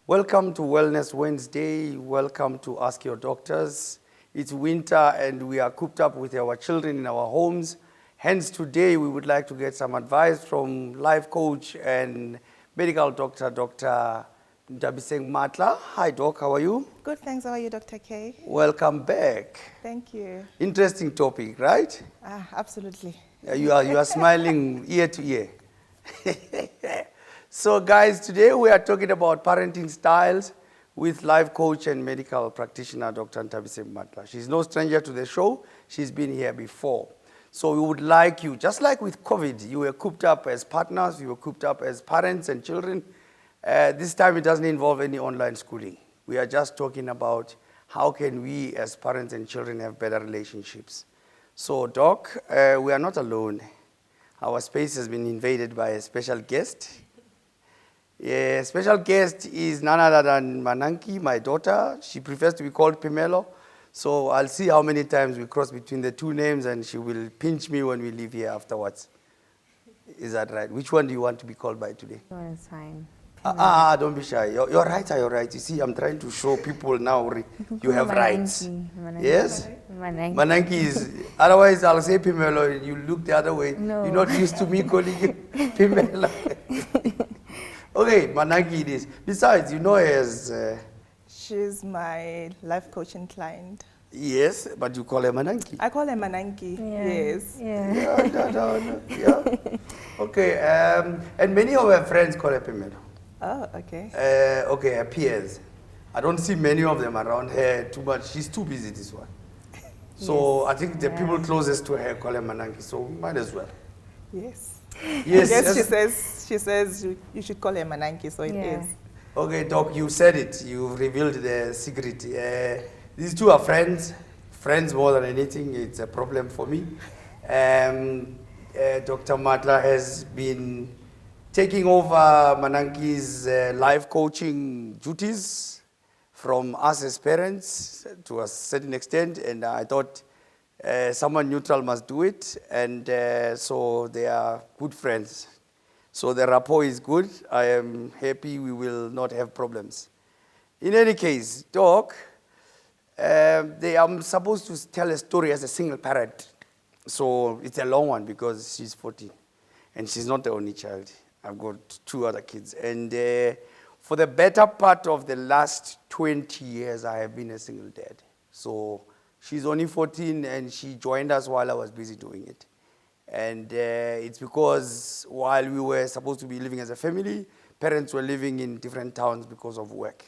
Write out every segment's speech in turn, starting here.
Welcome to Wellness Wednesday. Welcome to Ask Your Doctors. It's winter and we are cooped up with our children in our homes. Hence today we would like to get some advice from life coach and medical doctor, Dr. Matla. Hi Doc, how are you? Good, thanks. How are you, Dr. K? Welcome back. Thank you. Interesting topic, right? Absolutely. You are smiling ear to ear. So guys, today we are talking about parenting styles with life coach and medical practitioner, Dr. Matla. She's no stranger to the show. She's been here before. So we would like you, just like with COVID, you were cooped up as partners, you were cooped up as parents and children. This time it doesn't involve any online schooling. We are just talking about how can we as parents and children have better relationships. So Doc, we are not alone. Our space has been invaded by a special guest. A special guest is none other than Mananki, my daughter. She prefers to be called Pimelo. So I'll see how many times we cross between the two names and she will pinch me when we leave here afterwards. Is that right? Which one do you want to be called by today? One is fine. Don't be shy. You're right, you're right. You see, I'm trying to show people now you have rights. Mananki. Yes? Mananki. Mananki is, otherwise I'll say Pimelo and you look the other way. No. You're not used to me calling you Pimelo. Okay, Mananki it is. Besides, you know her as... She's my life coaching client. Yes, but you call her Mananki. I call her Mananki, yes. Yeah. Yeah. Okay, and many of her friends call her Pimelo. Oh, okay. Okay, her peers. I don't see many of them around her too much. She's too busy, this one. So Yes. I think the people closest to her call her Mananki, so might as well. Yes. Yes. Yes, she says you should call her Mananki, so it Yeah. is. Okay, Doc, you said it. You revealed the secret. These two are friends. Friends more than anything. It's a problem for me. Dr. Matla has been taking over Mananki's life coaching duties from us as parents to a certain extent, and I thought someone neutral must do it, and so they are good friends. So the rapport is good. I am happy we will not have problems. In any case, Doc, I'm supposed to tell a story as a single parent. So it's a long one because she's 14 and she's not the only child. I've got two other kids. And for the better part of the last 20 years, I have been a single dad. So she's only 14 and she joined us while I was busy doing it. And it's because while we were supposed to be living as a family, parents were living in different towns because of work.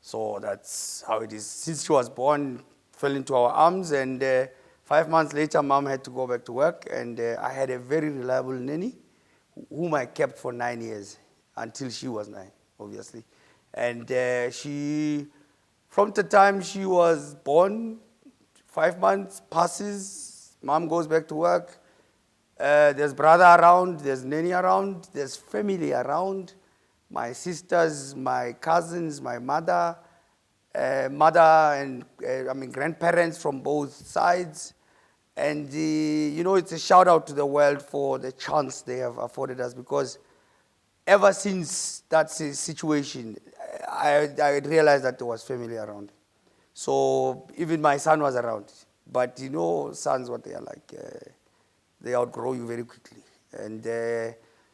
So that's how it is. Since she was born, fell into our arms, and 5 months later, Mom had to go back to work, and I had a very reliable nanny, whom I kept for 9 years, until she was 9, obviously. And from the time she was born, 5 months passes, Mom goes back to work, there's brother around, there's nanny around, there's family around, my sisters, my cousins, my mother and grandparents from both sides. And it's a shout out to the world for the chance they have afforded us, because ever since that situation, I realized that there was family around. So even my son was around. But sons, what they are like, they outgrow you very quickly. And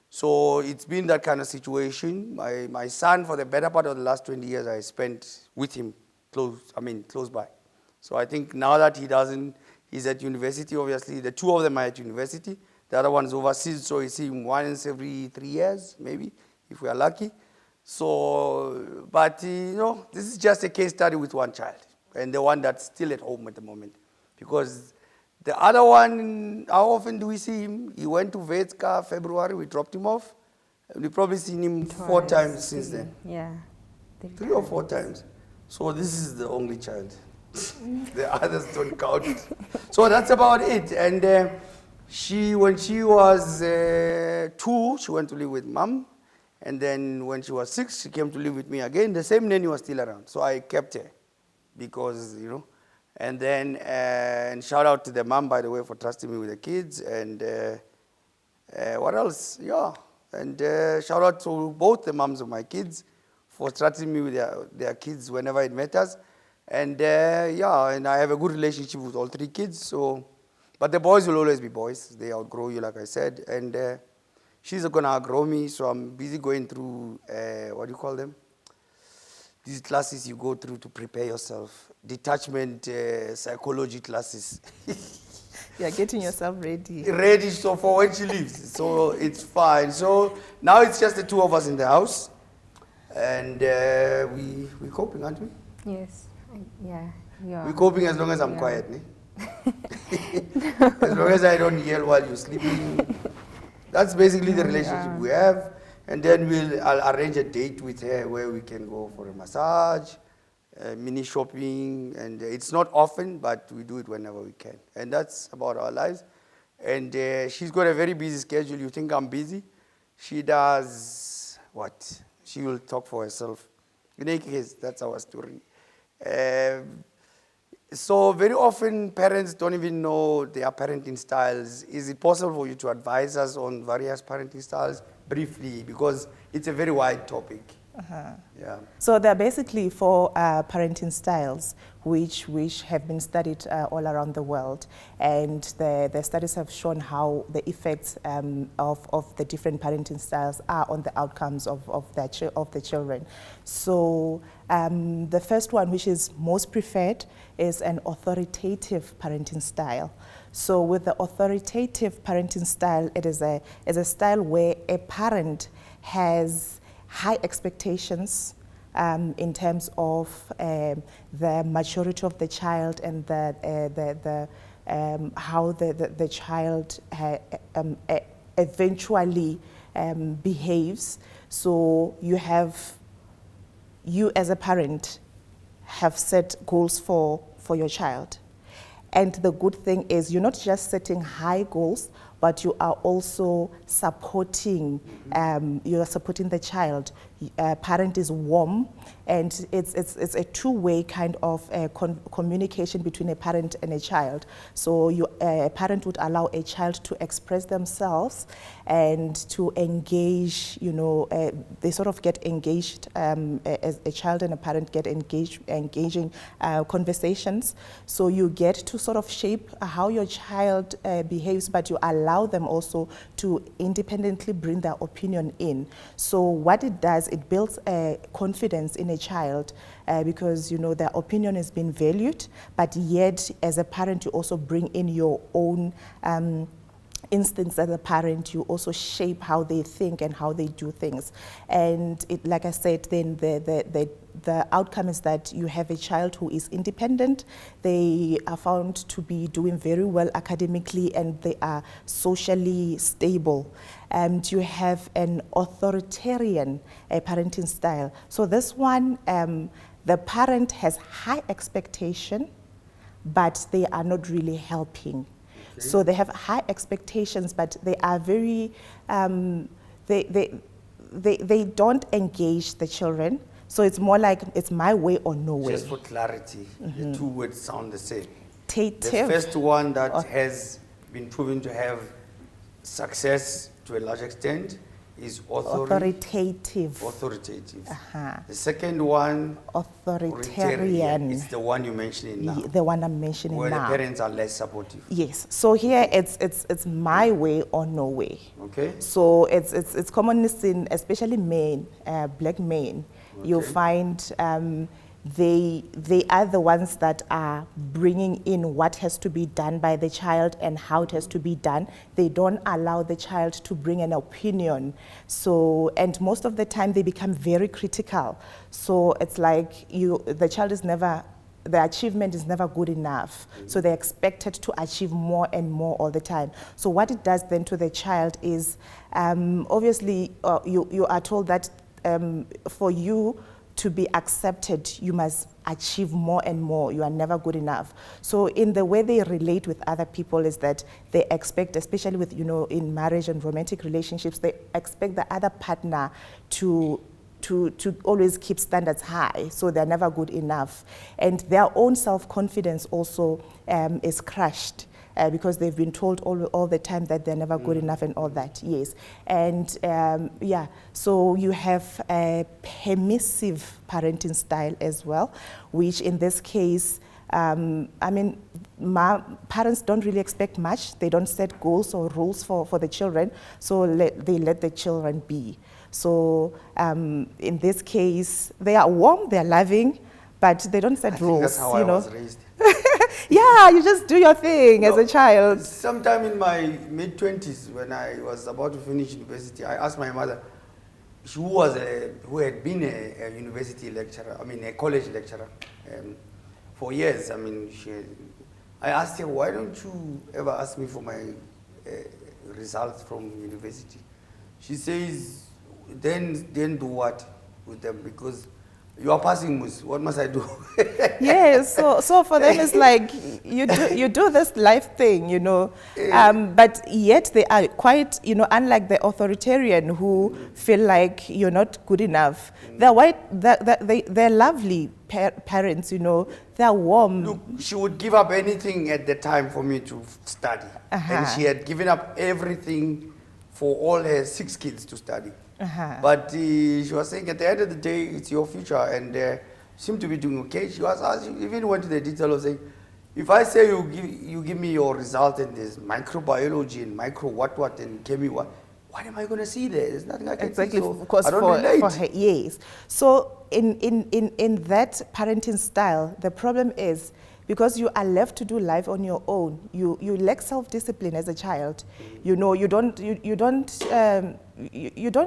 so it's been that kind of situation. My son, for the better part of the last 20 years, I spent with him close by. So I think now that he's at university, obviously. The two of them are at university. The other one's overseas, so you see him once every 3 years, maybe, if we are lucky. So, but this is just a case study with one child, and the one that's still at home at the moment. Because the other one, how often do we see him? He went to Vetska February, we dropped him off. And we've probably seen him 4 times since then. Yeah. 3 or 4 times. So this is the only child. The others don't count. So that's about it. And when she was 2, she went to live with Mom. And then when she was 6, she came to live with me again. The same nanny was still around. So I kept her because, And then, and shout out to the mom, by the way, for trusting me with the kids. And what else? Yeah. And shout out to both the moms of my kids for trusting me with their kids whenever it matters. And yeah, and I have a good relationship with all 3 kids. So, but the boys will always be boys. They outgrow you, like I said. And she's going to outgrow me. So I'm busy going through, what do you call them? These classes you go through to prepare yourself. Detachment psychology classes. You're getting yourself ready. Ready so for when she leaves. So it's fine. So now it's just the 2 of us in the house. And we're coping, aren't we? Yes. Yeah. Yeah. We're coping as long as I'm quiet. Ne? As long as I don't yell while you're sleeping. That's basically the relationship we have. And then I'll arrange a date with her where we can go for a massage, mini shopping. And it's not often, but we do it whenever we can. And that's about our lives. And she's got a very busy schedule. You think I'm busy? She does what? She will talk for herself. In any case, that's our story. So very often parents don't even know their parenting styles. Is it possible for you to advise us on various parenting styles briefly? Because it's a very wide topic. Yeah. So there are basically 4 parenting styles which have been studied all around the world, and the studies have shown how the effects of the different parenting styles are on the outcomes of the children. So the first one, which is most preferred, is an authoritative parenting style. So with the authoritative parenting style, it is a style where a parent has high expectations in terms of the maturity of the child and how the child eventually behaves. So you as a parent have set goals for your child. And the good thing is you're not just setting high goals, but you are also supporting, the child. Parent is warm, and it's a two-way kind of communication between a parent and a child. So a parent would allow a child to express themselves and to engage, they sort of get engaged, as a child and a parent get engaging conversations. So you get to sort of shape how your child behaves, but you allow them also to independently bring their opinion in. So what it does, it builds confidence in a child because their opinion has been valued, but yet as a parent you also bring in your own instincts. As a parent, you also shape how they think and how they do things. And like I said, then the outcome is that you have a child who is independent. They are found to be doing very well academically, and they are socially stable. And you have an authoritarian parenting style. So this one, the parent has high expectation, but they are not really helping. Okay. So they have high expectations, but they are very, they don't engage the children. So it's more like it's my way or no way. Just for clarity, the 2 words sound the same. The Tative. first one that has been proven to have success to a large extent is authoritative. Authoritative. Uh-huh. The second one, authoritarian. is the one you're mentioning now. The one I'm mentioning where now. The parents are less supportive. Yes. So here it's my way or no way. Okay. So it's commonly seen, especially men, black men. Okay. You'll find they are the ones that are bringing in what has to be done by the child and how it has to be done. They don't allow the child to bring an opinion. So, and most of the time they become very critical. So it's like the child is never, the achievement is never good enough. So they're expected to achieve more and more all the time. So what it does then to the child is, obviously you are told that for you to be accepted, you must achieve more and more. You are never good enough. So in the way they relate with other people is that they expect, especially with, in marriage and romantic relationships, they expect the other partner to always keep standards high, so they're never good enough. And their own self-confidence also is crushed because they've been told all the time that they're never good enough and all that, yes. And yeah, so you have a permissive parenting style as well, which in this case, I mean, parents don't really expect much. They don't set goals or rules for the children, so they let the children be. So in this case, they are warm, they're loving, but they don't set rules. That's how I was raised. Yeah, you just do your thing as a child. Sometime in my mid-20s, when I was about to finish university, I asked my mother, who had been a university lecturer, I mean a college lecturer for years. I mean, I asked her, why don't you ever ask me for my results from university? She says, then do what with them? Because you are passing, what must I do? Yes, so for them it's like you do this life thing, you know, but yet they are quite, you know, unlike the authoritarian who feel like you're not good enough. They're lovely parents, you know, they're warm. Look, she would give up anything at the time for me to study. And she had given up everything for all her 6 kids to study. But she was saying at the end of the day, it's your future, and seem to be doing okay. She even went to the detail of saying, if I say you give me your result and there's microbiology and micro what and chemi what am I going to see there? There's nothing I can see. So of course, I don't relate. For her, yes. So in that parenting style, the problem is, because you are left to do life on your own, you lack self-discipline as a child. You know, you don't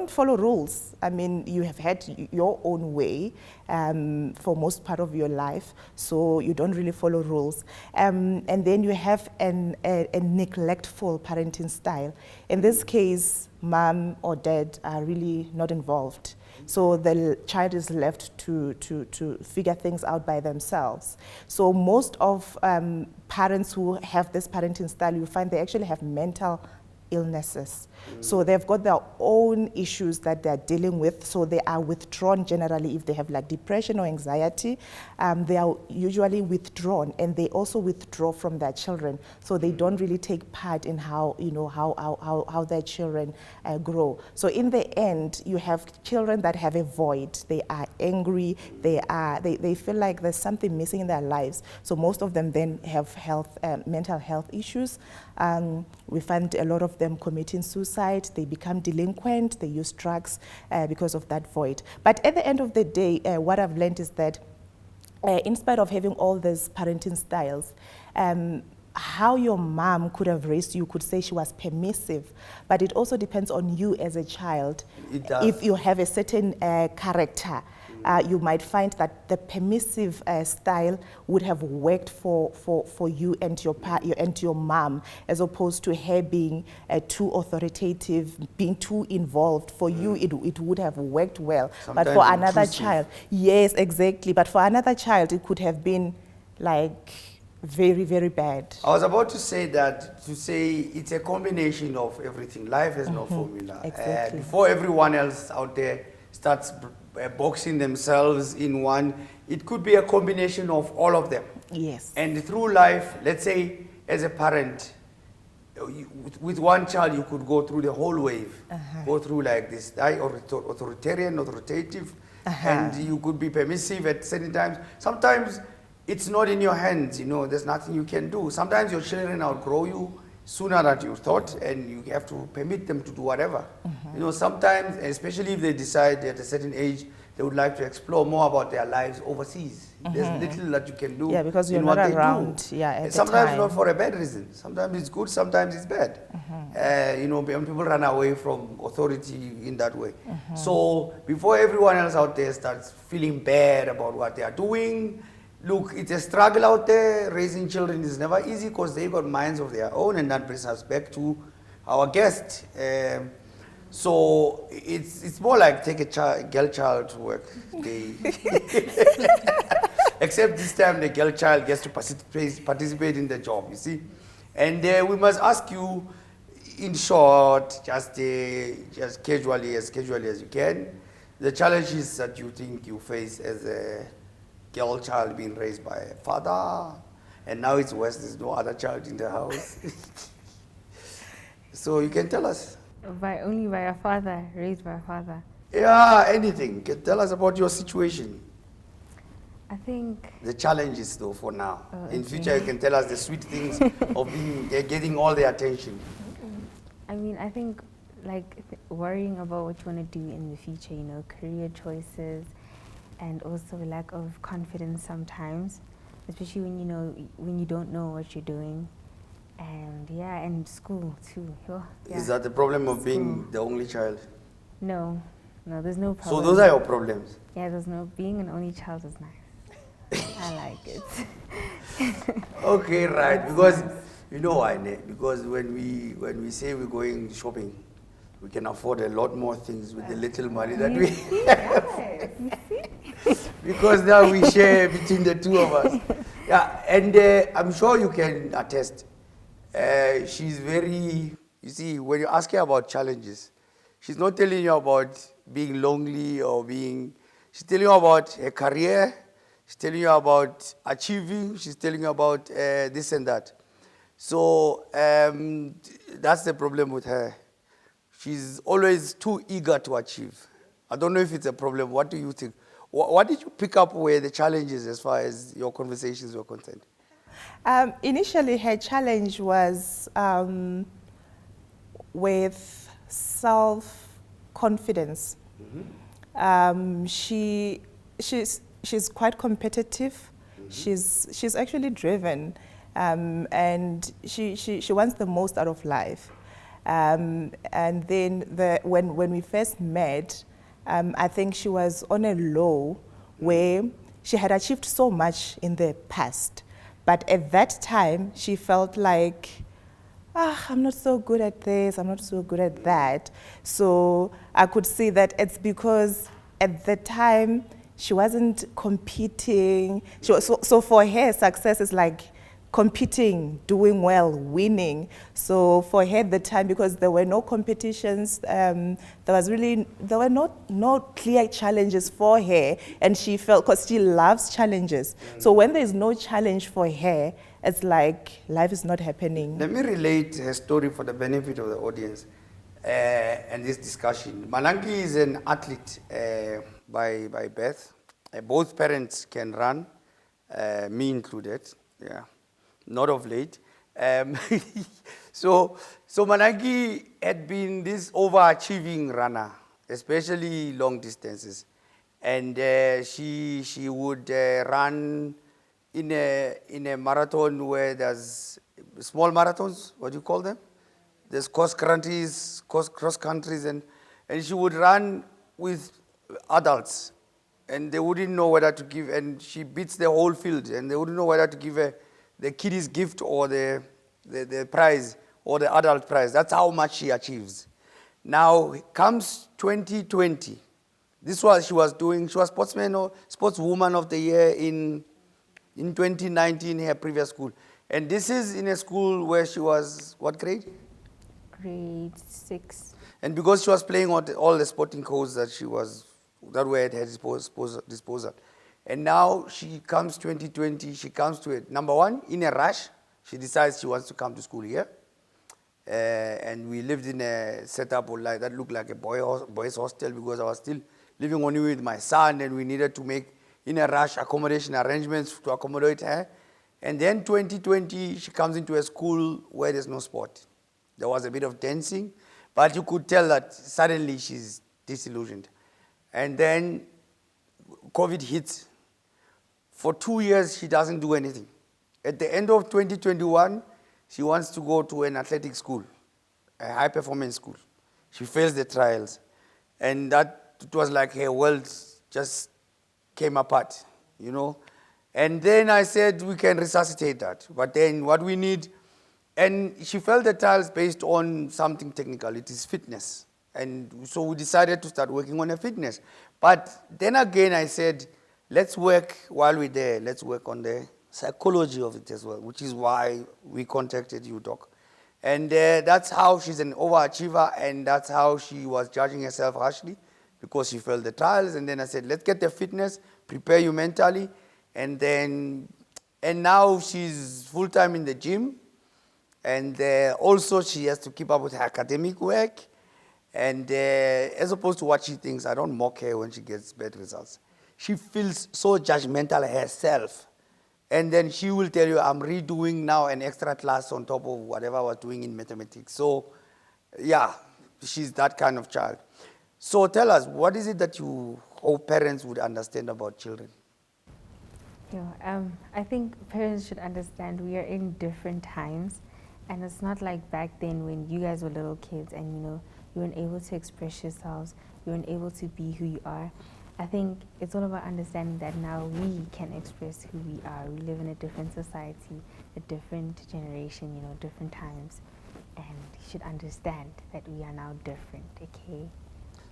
follow rules. I mean, you have had your own way for most part of your life, so you don't really follow rules. And then you have a neglectful parenting style. In this case, mom or dad are really not involved. So the child is left to figure things out by themselves. So most of parents who have this parenting style, you find they actually have mental illnesses. So they've got their own issues that they're dealing with, so they are withdrawn generally. If they have like depression or anxiety, they are usually withdrawn, and they also withdraw from their children, so they don't really take part in how, you know, how their children grow. So in the end, you have children that have a void. They are angry, they feel like there's something missing in their lives. So most of them then have mental health issues. We find a lot of them committing suicide, they become delinquent, they use drugs because of that void. But at the end of the day, what I've learned is that in spite of having all these parenting styles, how your mom could have raised you, could say she was permissive, but it also depends on you as a child. It does. If you have a certain character, you might find that the permissive style would have worked for you and your mom, as opposed to her being too authoritative, being too involved. For you, it would have worked well. Sometimes but for another intrusive. child, yes, exactly. But for another child, it could have been like very, very bad. I was about to say that, it's a combination of everything. Life has no formula. Exactly. Before everyone else out there starts boxing themselves in one, it could be a combination of all of them. Yes. And through life, let's say as a parent, with one child you could go through the whole wave, go through like this, authoritarian, authoritative, and you could be permissive at certain times. Sometimes it's not in your hands, you know, there's nothing you can do. Sometimes your children outgrow you sooner than you thought, and you have to permit them to do whatever. You know, sometimes, especially if they decide at a certain age, they would like to explore more about their lives overseas. There's little that you can do. Yeah, because you're in not what they around. do. Yeah, at And the sometimes time. not for a bad reason. Sometimes it's good, sometimes it's bad. You know, when people run away from authority in that way. So before everyone else out there starts feeling bad about what they are doing, look, it's a struggle out there. Raising children is never easy because they've got minds of their own, and that brings us back to our guest. So it's more like take a girl child to work. Except this time the girl child gets to participate in the job, you see. And we must ask you, in short, just casually as you can, the challenges that you think you face as a girl child being raised by a father, And now it's worse, there's no other child in the house. So you can tell us. Only by a father, raised by a father. Yeah, anything. Can tell us about your situation. I think, The challenges, though, for now. Oh, In okay. future, you can tell us the sweet things of getting all the attention. I think like worrying about what you want to do in the future, career choices, and also lack of confidence sometimes, especially when you don't know what you're doing, and school too. Yeah. Is that the problem of being School. the only child? No, there's no So problem. those are your problems. Yeah, there's no, being an only child is nice. I like it. Okay, right. Because you know why? Because when we say we're going shopping, we can afford a lot more things with the little money that we have. Because now we share between the two of us. Yeah, and I'm sure you can attest. She's very, you see, when you ask her about challenges, she's not telling you about being lonely or she's telling you about her career, she's telling you about achieving, she's telling you about this and that. So that's the problem with her. She's always too eager to achieve. I don't know if it's a problem. What do you think? What did you pick up were the challenges as far as your conversations were concerned? Initially, her challenge was with self-confidence. She's quite competitive. She's actually driven, and she wants the most out of life. And then when we first met, I think she was on a low where she had achieved so much in the past. But at that time, she felt like, I'm not so good at this, I'm not so good at that. So I could see that it's because at the time, she wasn't competing. So for her, success is like competing, doing well, winning. So for her at the time, because there were no competitions, there were no clear challenges for her, and she felt, because she loves challenges. So when there's no challenge for her, it's like life is not happening. Let me relate her story for the benefit of the audience and this discussion. Manangi is an athlete by birth. Both parents can run, me included. Yeah. Not of late. So Manangi had been this overachieving runner, especially long distances. And she would run in a marathon where there's small marathons, what do you call them? There's cross countries, and she would run with adults, and they wouldn't know whether to give, and she beats the whole field, and they wouldn't know whether to give her the kiddies gift or the prize or the adult prize. That's how much she achieves. Now comes 2020. This was she was doing. She was sportswoman of the year in 2019, her previous school. And this is in a school where she was, what grade? Grade 6. And because she was playing all the sporting codes that were at her disposal. And now she comes 2020, she comes to it. Number one, in a rush, she decides she wants to come to school here. And we lived in a setup that looked like a boys' hostel, because I was still living only with my son, and we needed to make, in a rush, accommodation arrangements to accommodate her. And then 2020, she comes into a school where there's no sport. There was a bit of dancing, but you could tell that suddenly she's disillusioned. And then COVID hits. For 2 years, she doesn't do anything. At the end of 2021, she wants to go to an athletic school, a high-performance school. She fails the trials. And that it was like her world just came apart, you know. And then I said, we can resuscitate that. But then what we need, and she failed the trials based on something technical. It is fitness. And so we decided to start working on her fitness. But then again, I said, let's work while we're there. Let's work on the psychology of it as well, which is why we contacted you, Doc. And that's how she's an overachiever, and that's how she was judging herself harshly, because she failed the trials. And then I said, let's get the fitness, prepare you mentally, and then And now she's full-time in the gym. And also she has to keep up with her academic work. And as opposed to what she thinks, I don't mock her when she gets bad results. She feels so judgmental herself. And then she will tell you, I'm redoing now an extra class on top of whatever I was doing in mathematics. So, yeah, she's that kind of child. So tell us, what is it that you hope parents would understand about children? Yeah, I think parents should understand we are in different times, and it's not like back then when you guys were little kids and you weren't able to express yourselves, you weren't able to be who you are. I think it's all about understanding that now we can express who we are. We live in a different society, a different generation, different times, and you should understand that we are now different. Okay.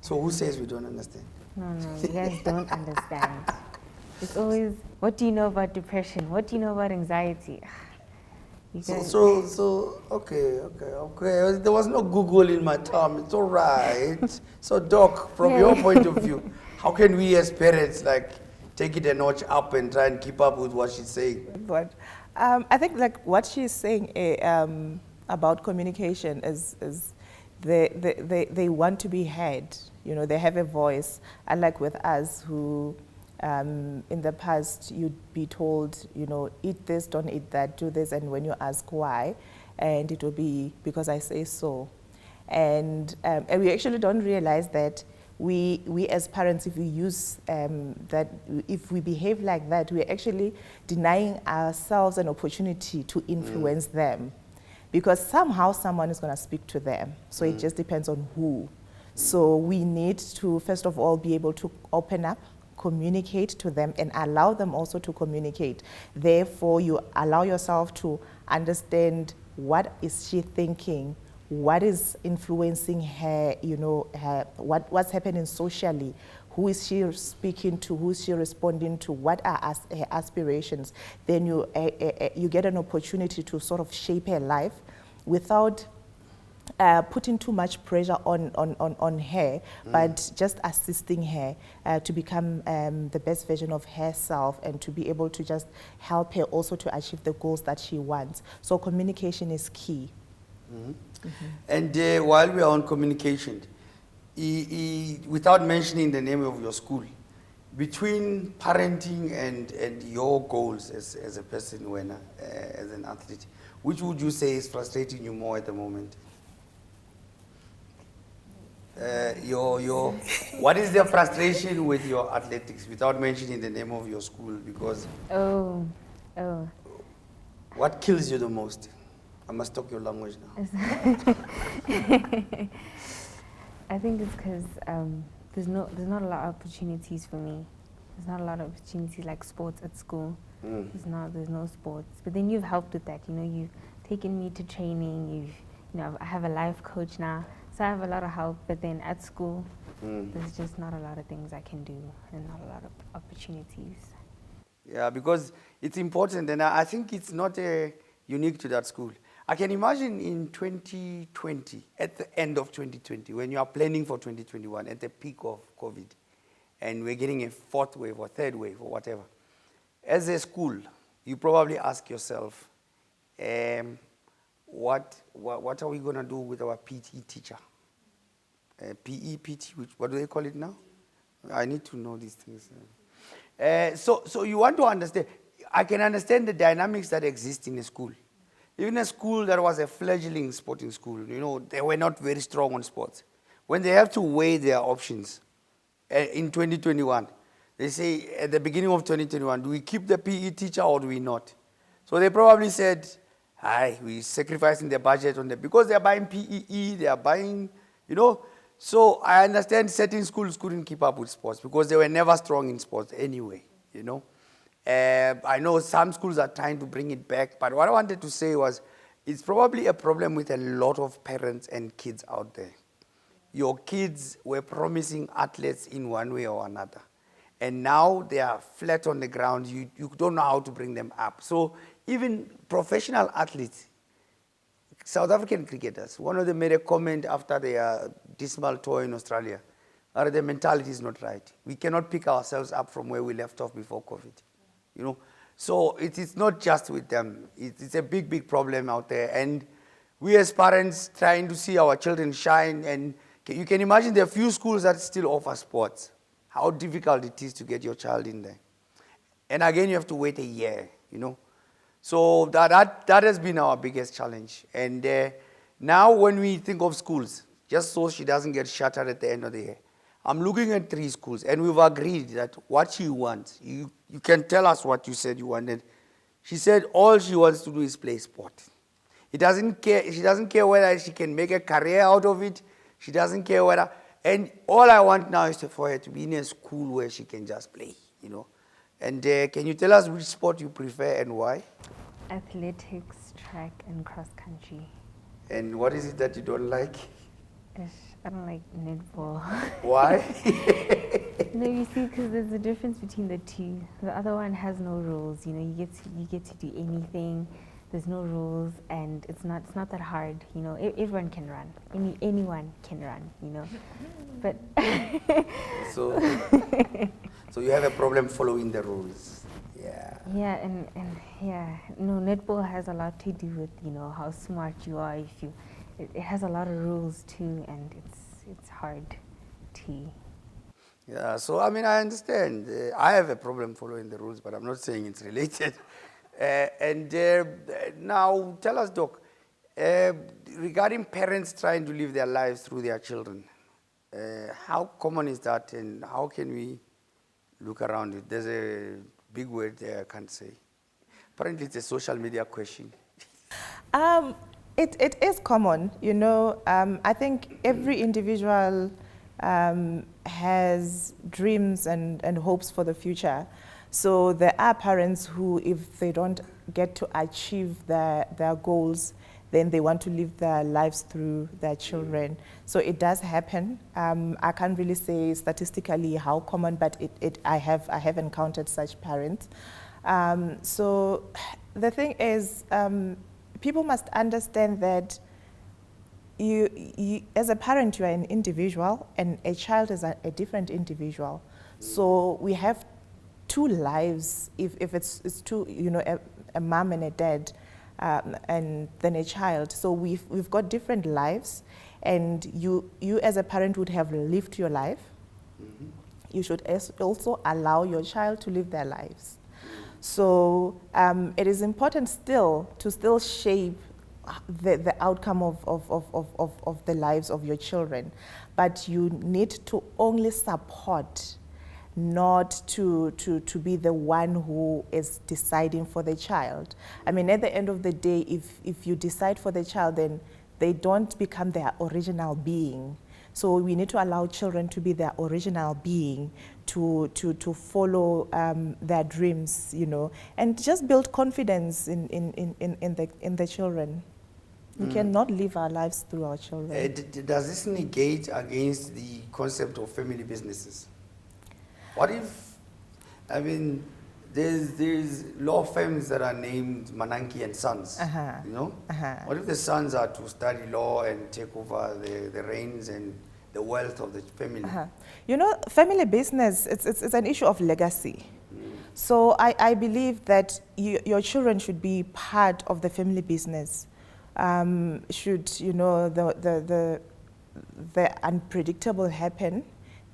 So who says we don't understand? No, you guys don't understand. It's always, what do you know about depression? What do you know about anxiety? You guys, Okay. There was no Google in my time. It's all right. So, Doc, from your point of view, how can we as parents take it a notch up and try and keep up with what she's saying? But I think what she's saying about communication is they want to be heard. They have a voice, unlike with us who in the past you'd be told, eat this, don't eat that, do this, and when you ask why, and it will be because I say so. And we actually don't realize that we as parents, if we use if we behave like that, we're actually denying ourselves an opportunity to influence them. Because somehow someone is going to speak to them. So it just depends on who. So we need to, first of all, be able to open up, communicate to them, and allow them also to communicate. Therefore, you allow yourself to understand what is she thinking, what is influencing her, what's happening socially, who is she speaking to, who is she responding to, what are her aspirations. Then you get an opportunity to sort of shape her life without putting too much pressure on her, but just assisting her to become the best version of herself and to be able to just help her also to achieve the goals that she wants. So communication is key. And while we are on communication, without mentioning the name of your school, between parenting and your goals as a person, as an athlete, which would you say is frustrating you more at the moment? What is the frustration with your athletics, without mentioning the name of your school? Because what kills you the most? I must talk your language now. I think it's because there's not a lot of opportunities for me. There's not a lot of opportunities like sports at school. There's no sports. But then you've helped with that. You've taken me to training. I have a life coach now, so I have a lot of help. But then at school, there's just not a lot of things I can do, and not a lot of opportunities. Yeah, because it's important, and I think it's not unique to that school. I can imagine in 2020, at the end of 2020, when you are planning for 2021, at the peak of COVID, and we're getting a fourth wave or third wave or whatever. As a school, you probably ask yourself, what are we going to do with our PT teacher? PE, PT, what do they call it now? I need to know these things. So you want to understand. I can understand the dynamics that exist in a school. Even a school that was a fledgling sporting school, they were not very strong on sports. When they have to weigh their options in 2021, they say at the beginning of 2021, do we keep the PE teacher or do we not? So they probably said, we're sacrificing the budget on them because they're buying PEE, they are buying, So I understand certain schools couldn't keep up with sports because they were never strong in sports anyway, I know some schools are trying to bring it back, but what I wanted to say was it's probably a problem with a lot of parents and kids out there. Your kids were promising athletes in one way or another, and now they are flat on the ground. You don't know how to bring them up. So even professional athletes, South African cricketers, one of them made a comment after their dismal tour in Australia. The mentality is not right. We cannot pick ourselves up from where we left off before COVID. So it is not just with them. It's a big, big problem out there. And we as parents trying to see our children shine. And you can imagine there are few schools that still offer sports. How difficult it is to get your child in there. And again, you have to wait a year, you know. So that has been our biggest challenge. And now when we think of schools, just so she doesn't get shattered at the end of the year, I'm looking at 3 schools, and we've agreed that what she wants, you can tell us what you said you wanted. She said all she wants to do is play sport. She doesn't care whether she can make a career out of it. She doesn't care whether, and all I want now is for her to be in a school where she can just play, you know. And can you tell us which sport you prefer and why? Athletics, track, and cross country. And what is it that you don't like? I don't like netball. Why? No, you see, because there's a difference between the two. The other one has no rules. You know, you get to do anything. There's no rules, and it's not that hard. You know, everyone can run. Anyone can run. You know, but So you have a problem following the rules. Yeah. Yeah, and yeah, no, netball has a lot to do with, you know, how smart you are. It has a lot of rules too, and it's hard to. Yeah, so I mean, I understand. I have a problem following the rules, but I'm not saying it's related. Now, tell us, Doc, regarding parents trying to live their lives through their children, how common is that, and how can we look around it? There's a big word there I can't say. Apparently, it's a social media question. It is common, you know. I think every individual has dreams and hopes for the future. So there are parents who, if they don't get to achieve their goals, then they want to live their lives through their children. So it does happen. I can't really say statistically how common, but I have encountered such parents. So the thing is, people must understand that you as a parent, you are an individual, and a child is a different individual. So we have 2 lives, if it's 2, you know, a mom and a dad, and then a child. So we've got different lives, and you as a parent would have lived your life. Mm-hmm. You should also allow your child to live their lives. So it is important still to shape the outcome of the lives of your children, but you need to only support, not to be the one who is deciding for the child. I mean, at the end of the day, if you decide for the child, then they don't become their original being. So we need to allow children to be their original being, to follow their dreams, you know, and just build confidence in the children. We cannot live our lives through our children. Does this negate against the concept of family businesses? What if, I mean, there's law firms that are named Mananki and Sons, you know? What if the sons are to study law and take over the reins and the wealth of the family? You know, family business, it's an issue of legacy. So I believe that your children should be part of the family business. Should, you know, the unpredictable happen,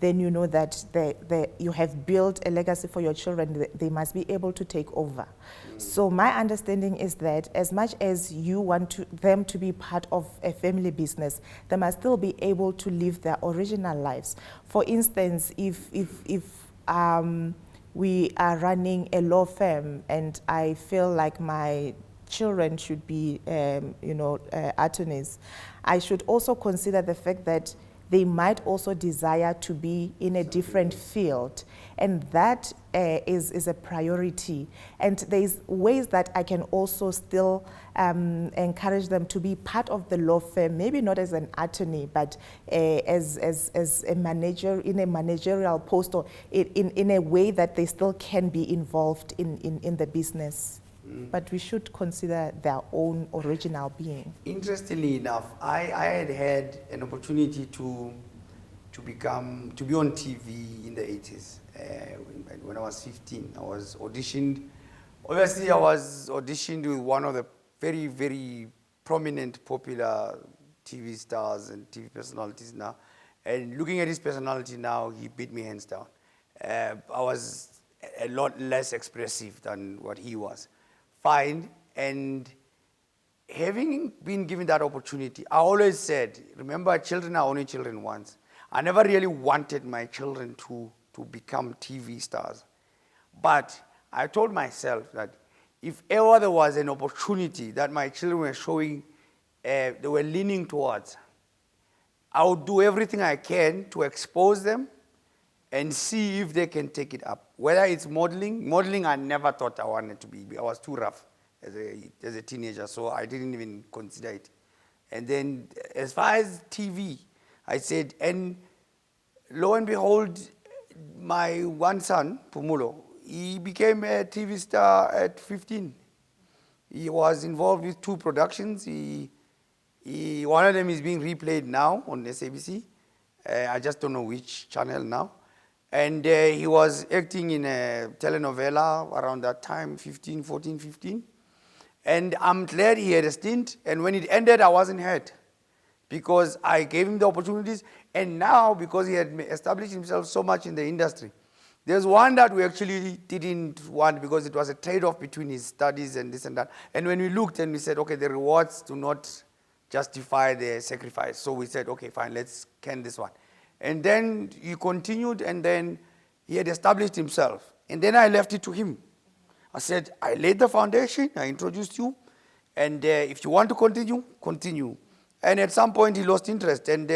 then you know that you have built a legacy for your children. They must be able to take over. So my understanding is that as much as you want them to be part of a family business, they must still be able to live their original lives. For instance, if we are running a law firm and I feel like my children should be, attorneys, I should also consider the fact that they might also desire to be in a different field, and that is a priority. And there's ways that I can also still encourage them to be part of the law firm, maybe not as an attorney, but as a manager, in a managerial post, or in a way that they still can be involved in the business. But we should consider their own original being. Interestingly enough, I had an opportunity to be on TV in the 80s. When I was 15, I was auditioned Obviously, I was auditioned with one of the very, very prominent, popular TV stars and TV personalities now. And looking at his personality now, he beat me hands down. I was a lot less expressive than what he was. Fine. And having been given that opportunity, I always said, remember, children are only children once. I never really wanted my children to become TV stars. But I told myself that if ever there was an opportunity that my children were showing, they were leaning towards, I would do everything I can to expose them and see if they can take it up. Whether it's modeling. Modeling, I never thought I wanted to be. I was too rough as a teenager, so I didn't even consider it. And then as far as TV, I said, and lo and behold, my one son, Pumulo, he became a TV star at 15. He was involved with 2 productions. One of them is being replayed now on SABC. I just don't know which channel now. And he was acting in a telenovela around that time, 14, 15. And I'm glad he had a stint. And when it ended, I wasn't hurt because I gave him the opportunities. And now, because he had established himself so much in the industry, there's one that we actually didn't want because it was a trade-off between his studies and this and that. And when we looked and we said, okay, the rewards do not justify the sacrifice. So we said, okay, fine, let's can this one. And then he continued, and then he had established himself. And then I left it to him. I said, I laid the foundation, I introduced you, and if you want to continue, continue. And at some point, he lost interest. And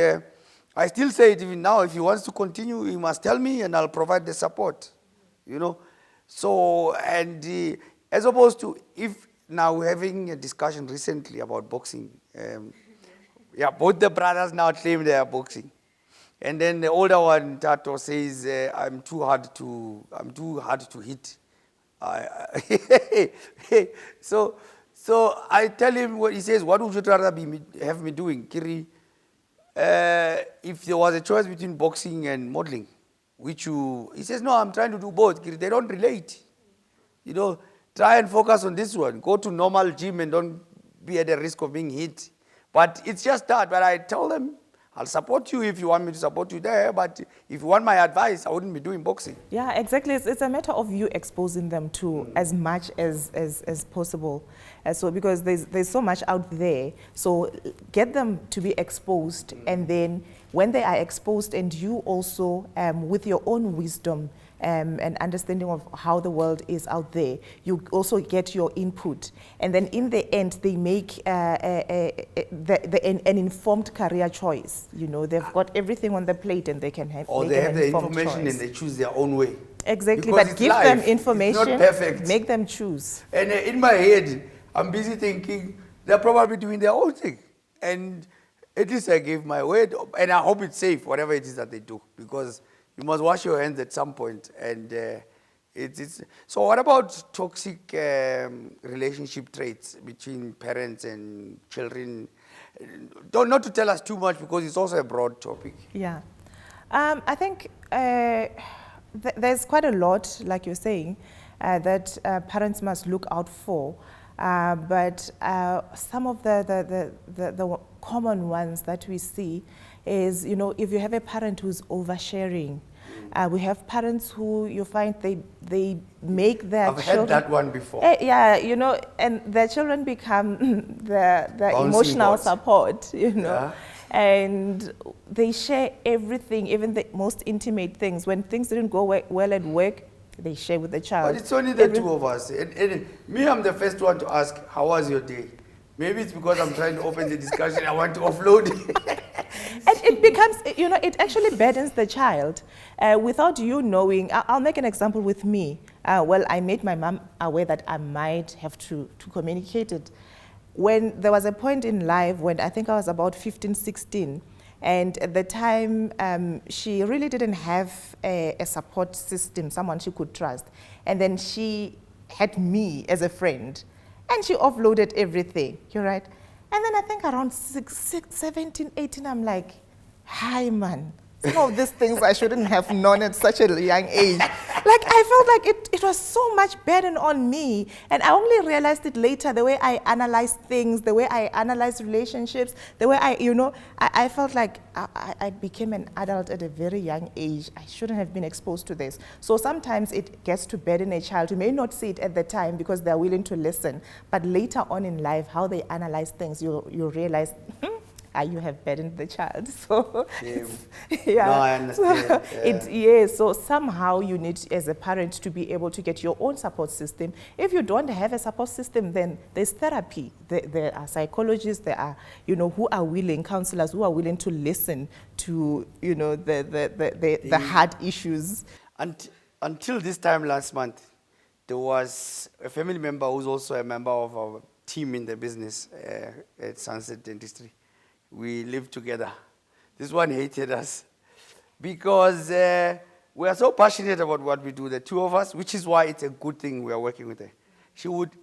I still say it even now, if he wants to continue, he must tell me, and I'll provide the support, you know. So, and as opposed to, if now we're having a discussion recently about boxing, yeah, both the brothers now claim they are boxing. And then the older one, Tato, says, I'm too hard to hit. So I tell him what he says, what would you rather have me doing, Kiri? If there was a choice between boxing and modeling, he says, no, I'm trying to do both, Kiri. They don't relate. You know, try and focus on this one. Go to normal gym and don't be at the risk of being hit. But it's just that. But I tell them, I'll support you if you want me to support you there, but if you want my advice, I wouldn't be doing boxing. Yeah, exactly. It's a matter of you exposing them to as much as possible. So because there's so much out there, so get them to be exposed, and then when they are exposed and you also, with your own wisdom, and understanding of how the world is out there, you also get your input. And then in the end, they make an informed career choice. You know, they've got everything on the plate and they can have or they have the information choice. And they choose their own way. Exactly, because but give life. them information, it's not perfect. Make them choose. And in my head, I'm busy thinking they're probably doing their own thing. And at least I gave my word, and I hope it's safe, whatever it is that they do, because you must wash your hands at some point. And so what about toxic relationship traits between parents and children? Not to tell us too much, because it's also a broad topic. Yeah. I think there's quite a lot, like you're saying, that parents must look out for. But some of the common ones that we see is, you know, if you have a parent who's oversharing, we have parents who you find they make their children... I've heard that one before. Yeah, you know, and their children become the emotional support, you know. Yeah. And they share everything, even the most intimate things. When things didn't go well at work, they share with the child. But it's only the two of us. And me, I'm the first one to ask, how was your day? Maybe it's because I'm trying to open the discussion, I want to offload. And it becomes, you know, it actually burdens the child without you knowing. I'll make an example with me. Well, I made my mom aware that I might have to communicate it. When there was a point in life when I think I was about 15, 16, and at the time, she really didn't have a support system, someone she could trust. And then she had me as a friend, and she offloaded everything, you're right? And then I think around 17, 18, I'm like, hi, man, some of these things I shouldn't have known at such a young age. Like, I felt like it was so much burden on me. And I only realized it later, the way I analyzed things, the way I analyzed relationships, the way I felt like I became an adult at a very young age. I shouldn't have been exposed to this. So sometimes it gets to burden a child. You may not see it at the time because they're willing to listen. But later on in life, how they analyze things, you realize, you have burdened the child. So, yeah. No, I understand. So, so somehow you need, as a parent, to be able to get your own support system. If you don't have a support system, then there's therapy. There are psychologists, there are, who are willing, counselors who are willing to listen to, the hard issues. Until this time last month, there was a family member who's also a member of our team in the business at Sunset Dentistry. We lived together. This one hated us because we are so passionate about what we do, the two of us, which is why it's a good thing we are working with her.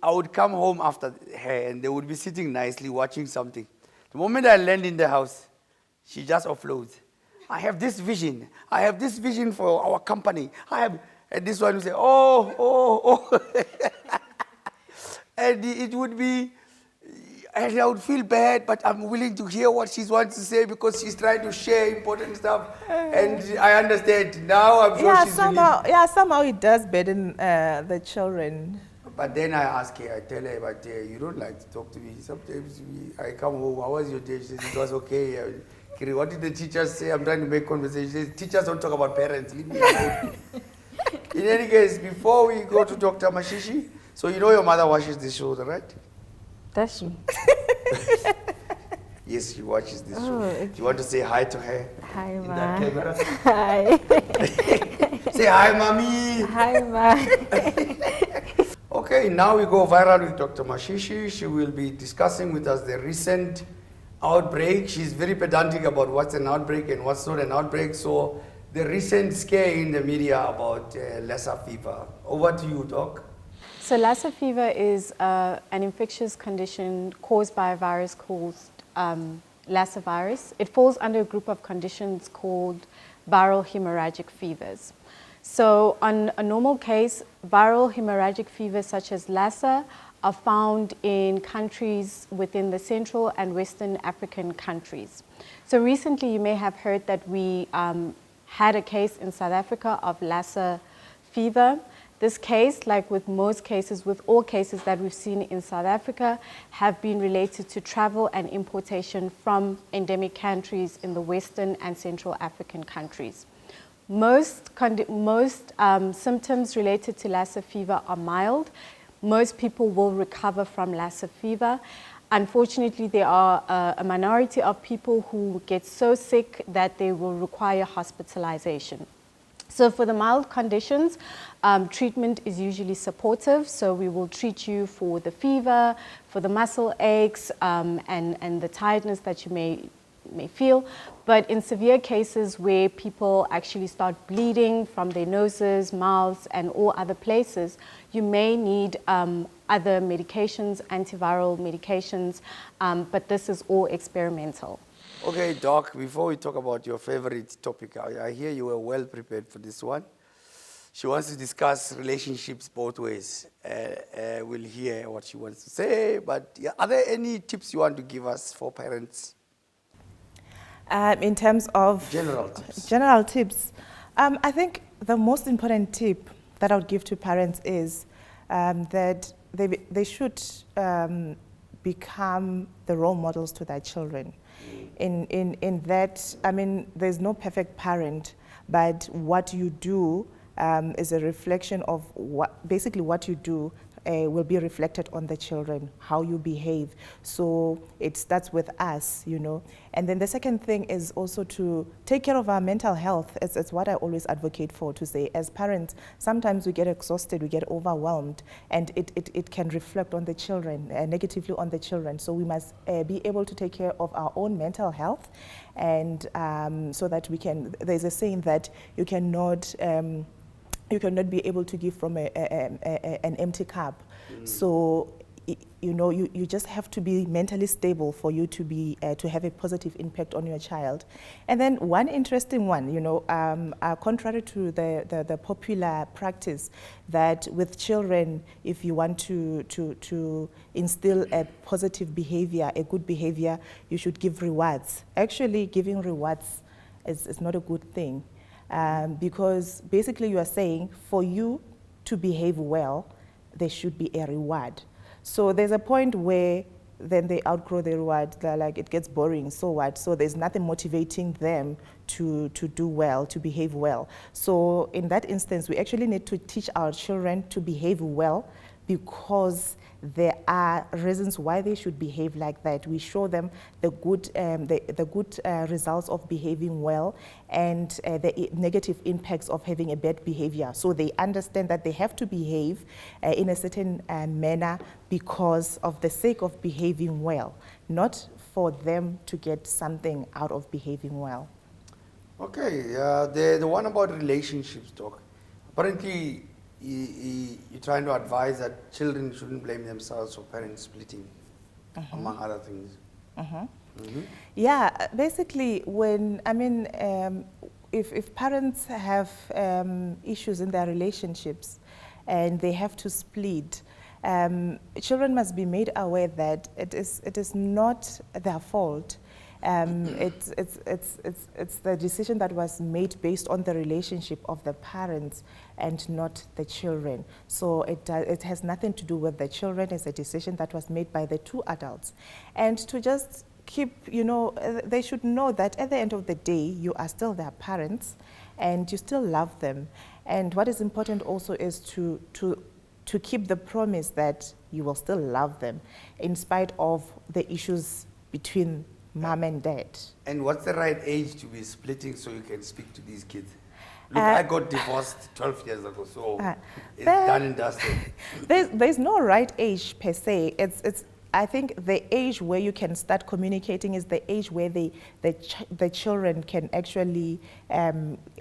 I would come home after her and they would be sitting nicely watching something. The moment I land in the house, she just offloads. I have this vision. I have this vision for our company. And this one would say, oh. And it would be, and I would feel bad, but I'm willing to hear what she wants to say because she's trying to share important stuff. And I understand. Now I'm sure she's somehow it does burden the children. But then I ask her, I tell her, but you don't like to talk to me. Sometimes I come home, how was your day? She says, it was okay. Kiri, what did the teachers say? I'm trying to make conversation. She says, teachers don't talk about parents. Leave me alone. In any case, before we go to Dr. Mashishi, so you know your mother watches this show, right? Does she? Yes, she watches this show. Okay. Do you want to say hi to her? Hi, in Ma. that camera? Hi. Say hi, mommy. Hi, Ma. Okay, now we go viral with Dr. Mashishi. She will be discussing with us the recent outbreak. She's very pedantic about what's an outbreak and what's not an outbreak. So the recent scare in the media about Lassa fever. Over to you, Doc. So Lassa fever is an infectious condition caused by a virus called Lassa virus. It falls under a group of conditions called viral hemorrhagic fevers. So on a normal case, viral hemorrhagic fevers such as Lassa are found in countries within the Central and Western African countries. So recently you may have heard that we had a case in South Africa of Lassa fever. This case, like with most cases, with all cases that we've seen in South Africa, have been related to travel and importation from endemic countries in the Western and Central African countries. Most symptoms related to Lassa fever are mild. Most people will recover from Lassa fever. Unfortunately, there are a minority of people who get so sick that they will require hospitalization. So for the mild conditions, treatment is usually supportive. So we will treat you for the fever, for the muscle aches, and the tiredness that you may feel. But in severe cases where people actually start bleeding from their noses, mouths, and all other places, you may need other medications, antiviral medications, but this is all experimental. Okay, Doc, before we talk about your favorite topic, I hear you were well prepared for this one. She wants to discuss relationships both ways. We'll hear what she wants to say, but are there any tips you want to give us for parents? In terms of general tips. General tips. I think the most important tip that I would give to parents is that they should become the role models to their children. In that, I mean, there's no perfect parent, but what you do is a reflection of basically what you do will be reflected on the children, how you behave. So it starts with us, you know. And then the second thing is also to take care of our mental health. It's what I always advocate for, to say, as parents, sometimes we get exhausted, we get overwhelmed, and it can reflect on the children, negatively on the children. So we must be able to take care of our own mental health, and so that we can, there's a saying that you cannot be able to give from an empty cup. So you just have to be mentally stable for you to be to have a positive impact on your child. And then one interesting one, contrary to the popular practice that with children, if you want to instill a positive behavior, a good behavior, you should give rewards. Actually, giving rewards is not a good thing, because basically you are saying for you to behave well, there should be a reward. So there's a point where then they outgrow the reward. They're like, it gets boring, so what? So there's nothing motivating them to do well, to behave well. So in that instance, we actually need to teach our children to behave well, because there are reasons why they should behave like that. We show them the good results of behaving well, and the negative impacts of having a bad behavior. So they understand that they have to behave in a certain manner because of the sake of behaving well, not for them to get something out of behaving well. Okay, the one about relationships, Doc. Apparently, you're trying to advise that children shouldn't blame themselves for parents splitting, among other things. Yeah, basically, if parents have issues in their relationships and they have to split, children must be made aware that it is not their fault. It's the decision that was made based on the relationship of the parents and not the children. So it has nothing to do with the children. It's a decision that was made by the two adults. And to just keep, they should know that at the end of the day, you are still their parents and you still love them. And what is important also is to keep the promise that you will still love them in spite of the issues between mom and dad. And what's the right age to be splitting so you can speak to these kids? Look, I got divorced 12 years ago, so it's done and dusted. There's no right age per se. I think the age where you can start communicating is the age where the children can actually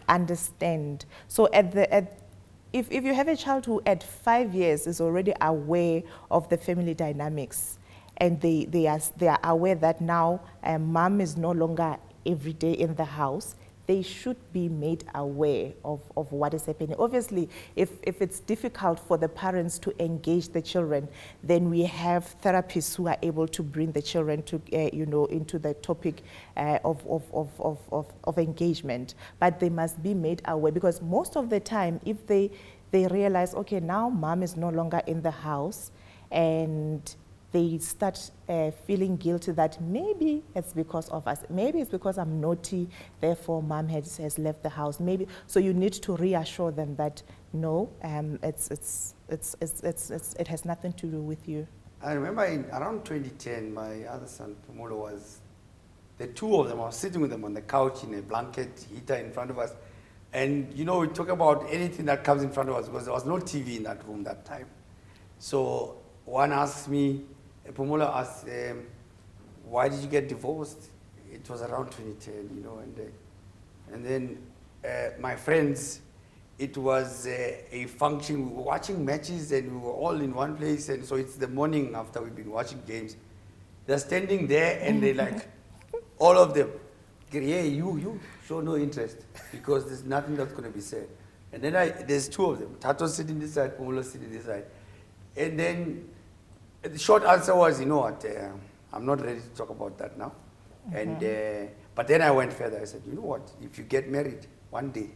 understand. So if you have a child who at 5 years is already aware of the family dynamics, and they are aware that now mom is no longer every day in the house, they should be made aware of what is happening. Obviously, if it's difficult for the parents to engage the children, then we have therapists who are able to bring the children to, into the topic of engagement. But they must be made aware, because most of the time, if they realize, okay, now mom is no longer in the house, and they start feeling guilty that maybe it's because of us. Maybe it's because I'm naughty, therefore mom has left the house. Maybe so. You need to reassure them that no, it has nothing to do with you. I remember around 2010, my other son Pumulo the two of them. I was sitting with them on the couch in a blanket heater in front of us, and we talk about anything that comes in front of us because there was no TV in that room that time. So one asks me. Pumula asked, why did you get divorced? It was around 2010, and then my friends, it was a function. We were watching matches and we were all in one place, and so it's the morning after we've been watching games. They're standing there and they're like, all of them, yeah, you show no interest because there's nothing that's going to be said. And then there's two of them, Tato sitting this side, Pumula sitting this side. And then the short answer was, you know what, I'm not ready to talk about that now. And but then I went further. I said, you know what, if you get married one day,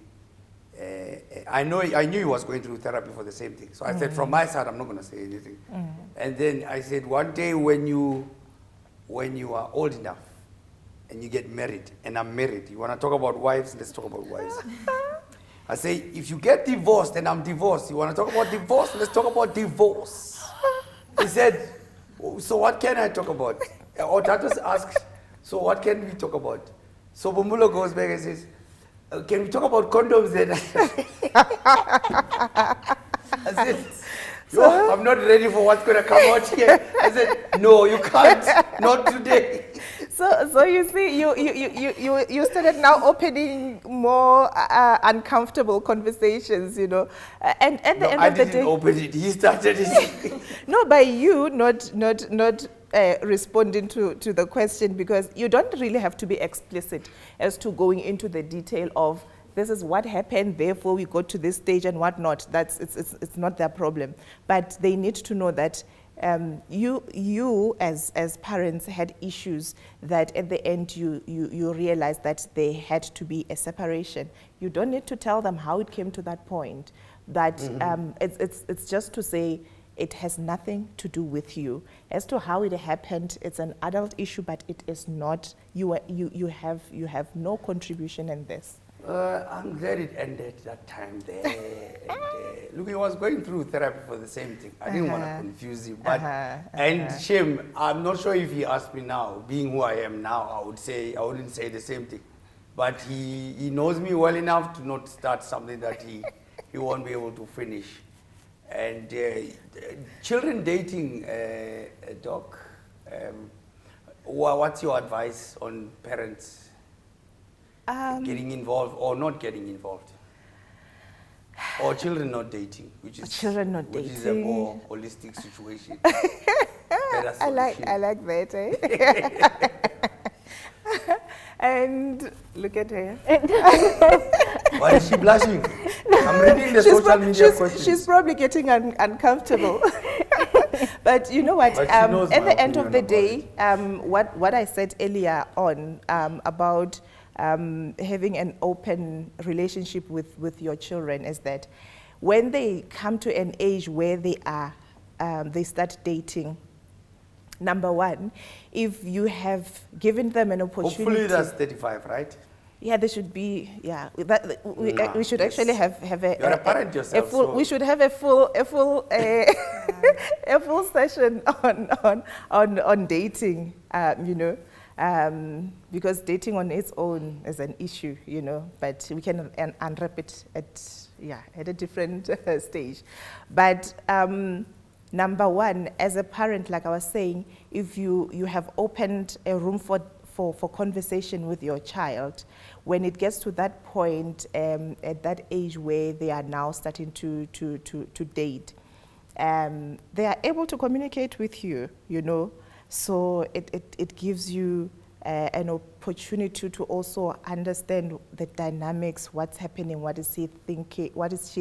I knew he was going through therapy for the same thing. So I said, from my side, I'm not going to say anything. And then I said, one day when you are old enough and you get married, and I'm married, you want to talk about wives? Let's talk about wives. I say, if you get divorced and I'm divorced, you want to talk about divorce? Let's talk about divorce. He said, so what can I talk about? Or Tatus asks, so what can we talk about? So Bumbulo goes back and says, can we talk about condoms then? I said, I'm not ready for what's going to come out here. I said, no, you can't, not today. So So you see, you started now opening more uncomfortable conversations, you know, and at the No, end I of the didn't day, open it. He started it. no, by you not responding to the question, because you don't really have to be explicit as to going into the detail of this is what happened, therefore we got to this stage and whatnot. It's not their problem, but they need to know that. You as parents had issues that at the end you realized that there had to be a separation. You don't need to tell them how it came to that point. That it's just to say it has nothing to do with you. As to how it happened, it's an adult issue, but it is not you. You have no contribution in this. I'm glad it ended that time there. Look, he was going through therapy for the same thing. I didn't want to confuse him. But, and shame, I'm not sure if he asked me now, being who I am now, I wouldn't say the same thing. But he knows me well enough to not start something that he won't be able to finish. And children dating, Doc, what's your advice on parents getting involved or not getting involved? Or children not dating, which is a more holistic situation. I like that, eh? And look at her. Why is she blushing? I'm reading the social media questions. She's probably getting uncomfortable. But you know what? At the end of the day, what I said earlier on about having an open relationship with your children is that when they come to an age where they start dating, number one, if you have given them an opportunity. Hopefully that's 35, right? Yeah, they should be. Yeah, we should actually have a. You're a parent yourself. We should have a full a full session on dating. You know. Because dating on its own is an issue, you know, but we can unwrap it at a different stage. But number one, as a parent, like I was saying, if you have opened a room for conversation with your child, when it gets to that point, at that age where they are now starting to date, they are able to communicate with you, you know. So it gives you an opportunity to also understand the dynamics, what's happening, what is she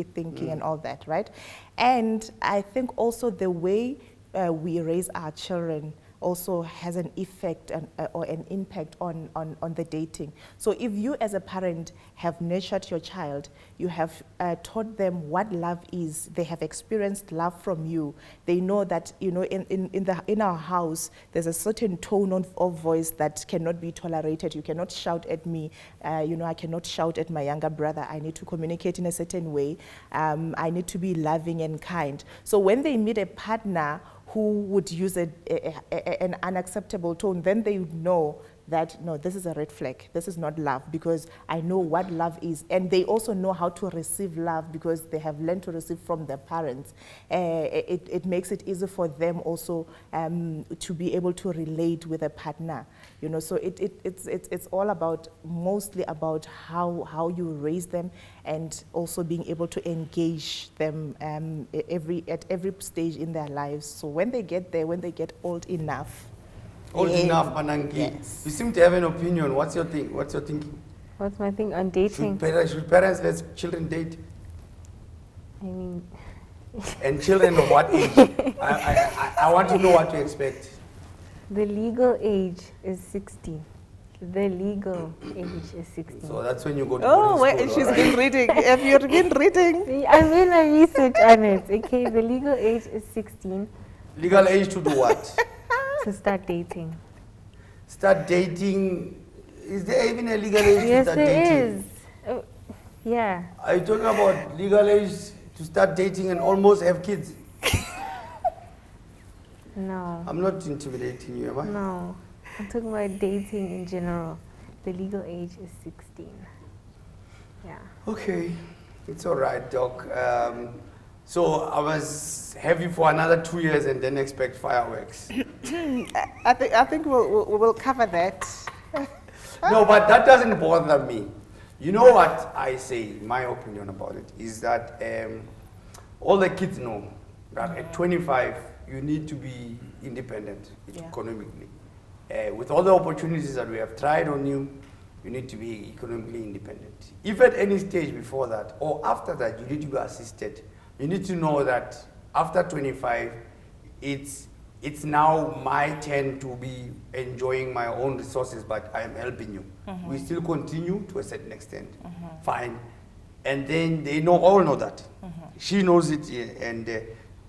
thinking, and all that, right? And I think also the way we raise our children also has an effect or an impact on the dating. So if you as a parent have nurtured your child, you have taught them what love is, they have experienced love from you, they know that, you know, in our house, there's a certain tone of voice that cannot be tolerated. You cannot shout at me, you know, I cannot shout at my younger brother. I need to communicate in a certain way. I need to be loving and kind. So when they meet a partner who would use an unacceptable tone, then they would know that, no, this is a red flag. This is not love, because I know what love is. And they also know how to receive love because they have learned to receive from their parents. It makes it easy for them also to be able to relate with a partner. You know, so it's all about, mostly about how you raise them, and also being able to engage them at every stage in their lives. So when they get there, when they get old enough. Enough, Panangi. Yes. You seem to have an opinion. What's your thing? What's your thinking? What's my thing on dating? Should parents let children date? I mean... And children of what age? I want to know what to expect. The legal age is 16. The legal age is 16. So that's when you go to she's been reading. Have you been reading? I made my research on it. Okay, the legal age is 16. Legal age to do what? To start dating. Start dating? Is there even a legal age to start dating? Yes, there is. Yeah. Are you talking about legal age to start dating and almost have kids? No. I'm not intimidating you, am I? No. I'm talking about dating in general. The legal age is 16. Yeah. Okay. It's all right, Doc. So I was heavy for another 2 years and then expect fireworks. I think we'll cover that. No, but that doesn't bother me. You know what I say, my opinion about it, is that all the kids know that at 25, you need to be independent economically. With all the opportunities that we have tried on you, you need to be economically independent. If at any stage before that or after that, you need to be assisted, you need to know that after 25, it's now my turn to be enjoying my own resources, but I am helping you. We still continue to a certain extent. Fine. And then they all know that. She knows it, and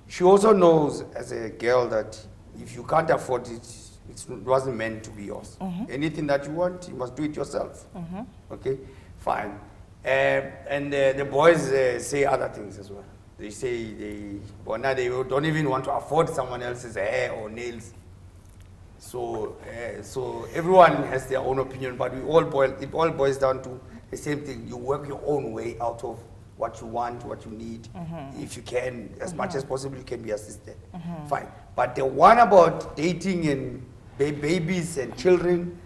she also knows as a girl that if you can't afford it, it wasn't meant to be yours. Anything that you want, you must do it yourself. Okay? Fine. And the boys say other things as well. They say now they don't even want to afford someone else's hair or nails. So everyone has their own opinion, but it all boils down to the same thing. You work your own way out of what you want, what you need. If you can, as much as possible, you can be assisted. Fine. But the one about dating and babies and children,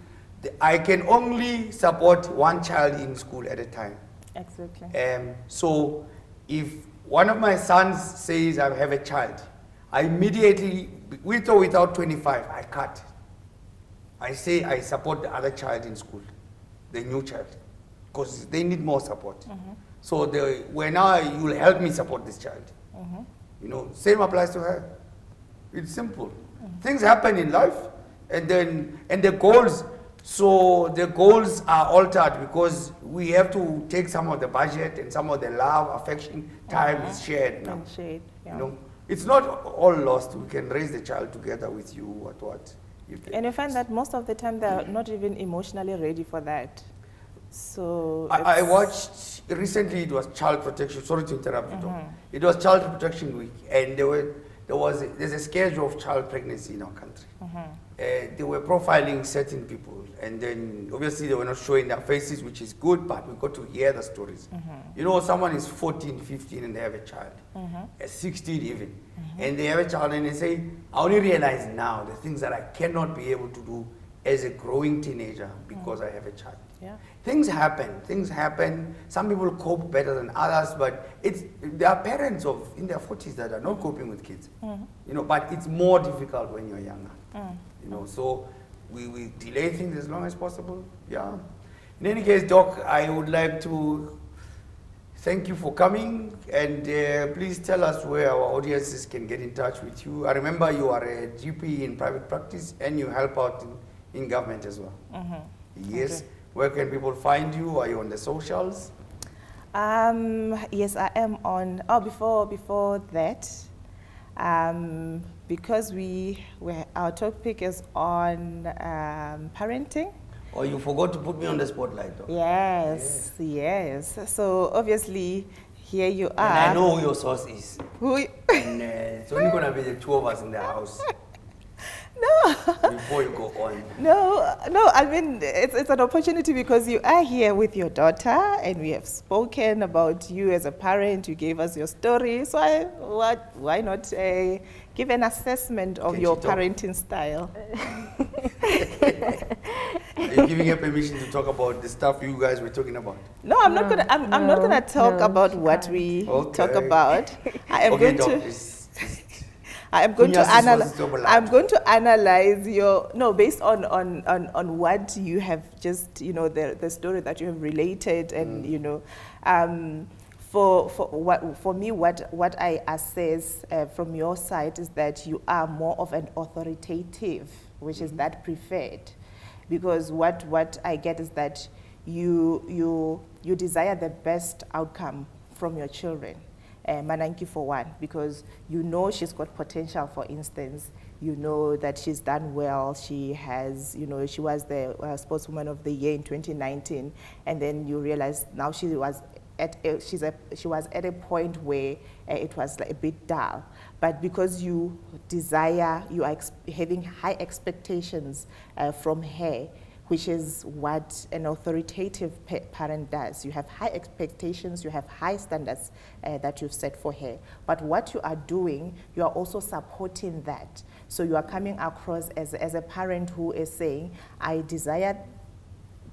I can only support one child in school at a time. Exactly. So if one of my sons says I have a child, I immediately, with or without 25, I cut. I say I support the other child in school, the new child, because they need more support. So when you will help me support this child. You know, same applies to her. It's simple. Things happen in life, and the goals. So the goals are altered because we have to take some of the budget and some of the love, affection, time is shared now. Yeah. You know, it's not all lost. We can raise the child together with you. What? And you find that most of the time they're not even emotionally ready for that. So I watched recently. It was child protection. Sorry to interrupt you. It was child protection week, and there's a schedule of child pregnancy in our country. They were profiling certain people, and then obviously they were not showing their faces, which is good, but we got to hear the stories. You know, someone is 14, 15, and they have a child, at 16 even, and they have a child, and they say, I only realize now the things that I cannot be able to do as a growing teenager because I have a child. Yeah. Things happen. Some people cope better than others, but there are parents in their 40s that are not coping with kids. You know, but it's more difficult when you're younger. You know, so we delay things as long as possible. Yeah. In any case, Doc, I would like to thank you for coming, and please tell us where our audiences can get in touch with you. I remember you are a GP in private practice, and you help out in government as well. Yes. Okay. Where can people find you? Are you on the socials? Yes, I am on. Oh, before that, because our topic is on parenting. Oh, you forgot to put me on the spotlight, though. Yes. So obviously, here you are. And I know who your source is. Who? And it's only gonna be the two of us in the house. No. Before you go on. No. I mean, it's an opportunity because you are here with your daughter, and we have spoken about you as a parent. You gave us your story, so why not give an assessment of your parenting style? Are you giving her permission to talk about the stuff you guys were talking about? No, I'm not gonna. I'm not gonna talk about what we talk about. I am going to. I'm going to analyze based on what you have just, the story that you have related, and for me, what I assess from your side is that you are more of an authoritative, which is that preferred, because what I get is that you desire the best outcome from your children. Mananki for one, because she's got potential. For instance, that she's done well. She has, she was the Sportswoman of the Year in 2019, and then you realize now she was at a point where it was like a bit dull. But because you are having high expectations from her, which is what an authoritative parent does. You have high expectations, you have high standards that you've set for her. But what you are doing, you are also supporting that. So you are coming across as a parent who is saying, I desire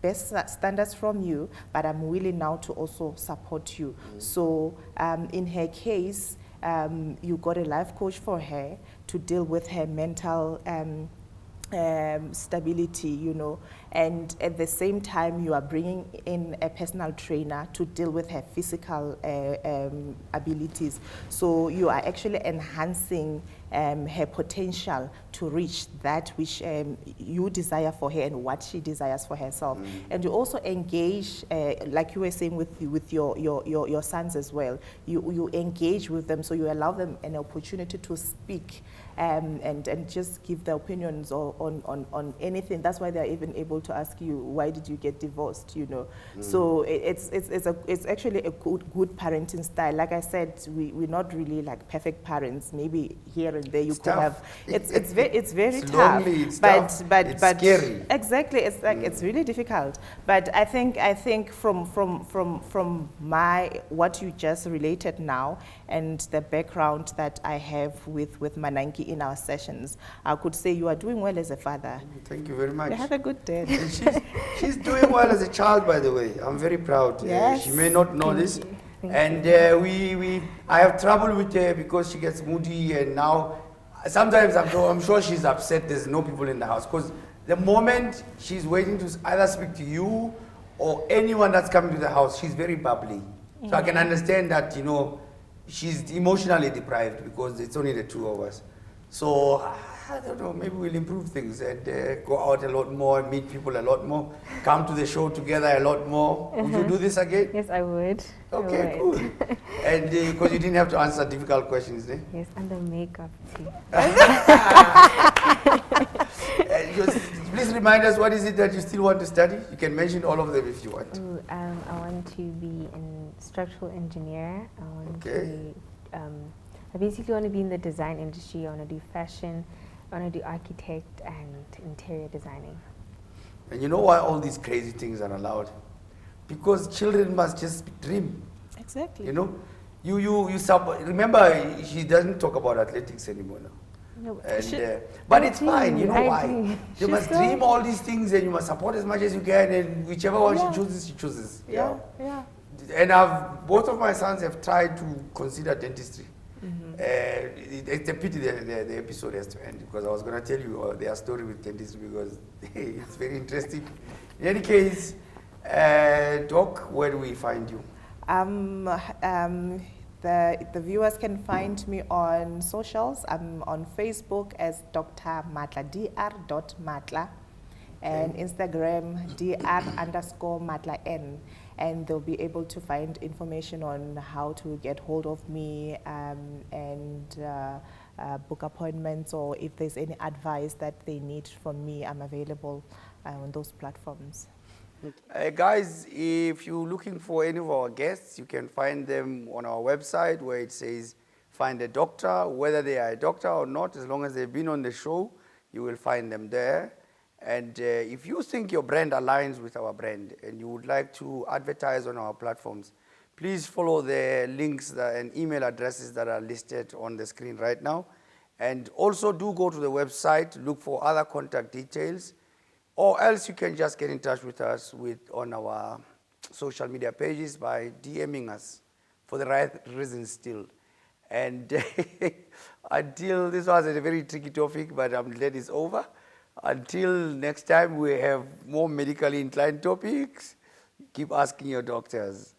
best standards from you, but I'm willing now to also support you. So in her case, you got a life coach for her to deal with her mental stability, you know, and at the same time you are bringing in a personal trainer to deal with her physical abilities. So you are actually enhancing her potential to reach that which you desire for her and what she desires for herself. And you also engage, like you were saying with your sons as well, you engage with them, so you allow them an opportunity to speak and just give their opinions on anything. That's why they're even able to ask you, why did you get divorced, you know? So it's actually a good parenting style. Like I said, we're not really like perfect parents. Maybe here and there you could have, it's very tough. Lonely, it's tough. It's scary. Exactly, it's like it's really difficult. But I think from my what you just related now and the background that I have with Mananki in our sessions, I could say you are doing well as a father. Thank you very much. You have a good day. She's doing well as a child, by the way. I'm very proud. Yes. She may not know this. And I have trouble with her because she gets moody, and now sometimes I'm sure she's upset there's no people in the house, because the moment she's waiting to either speak to you or anyone that's coming to the house, she's very bubbly. So I can understand that, you know, she's emotionally deprived because it's only the two of us. So I don't know, maybe we'll improve things and go out a lot more, meet people a lot more, come to the show together a lot more. Would you do this again? Yes, I would. Okay, I would. cool. And because you didn't have to answer difficult questions, eh? Yes, and the makeup too. Please remind us, what is it that you still want to study? You can mention all of them if you want. Ooh, I want to be an structural engineer. I want to, I basically want to be in the design industry. I want to do fashion. I want to do architect and interior designing. And you know why all these crazy things are allowed? Because children must just dream. Exactly. You know, remember, she doesn't talk about athletics anymore now. No, And, but it's fine, you know I why? agree. You must dream all these things and you must support as much as you can, and whichever one she chooses, she chooses. Yeah. And both of my sons have tried to consider dentistry. It's a pity the episode has to end, because I was going to tell you their story with dentistry, because it's very interesting. In any case, Doc, where do we find you? The viewers can find me on socials. I'm on Facebook as Dr. Matla, dr.matla, and Instagram dr_matlan, and they'll be able to find information on how to get hold of me and book appointments, or if there's any advice that they need from me, I'm available on those platforms. Guys, if you're looking for any of our guests, you can find them on our website where it says find a doctor. Whether they are a doctor or not, as long as they've been on the show, you will find them there. And if you think your brand aligns with our brand and you would like to advertise on our platforms, please follow the links and email addresses that are listed on the screen right now. And also do go to the website, look for other contact details, or else you can just get in touch with us on our social media pages by DMing us for the right reasons still. And until, this was a very tricky topic, but I'm glad it's over. Until next time we have more medically inclined topics, keep asking your doctors.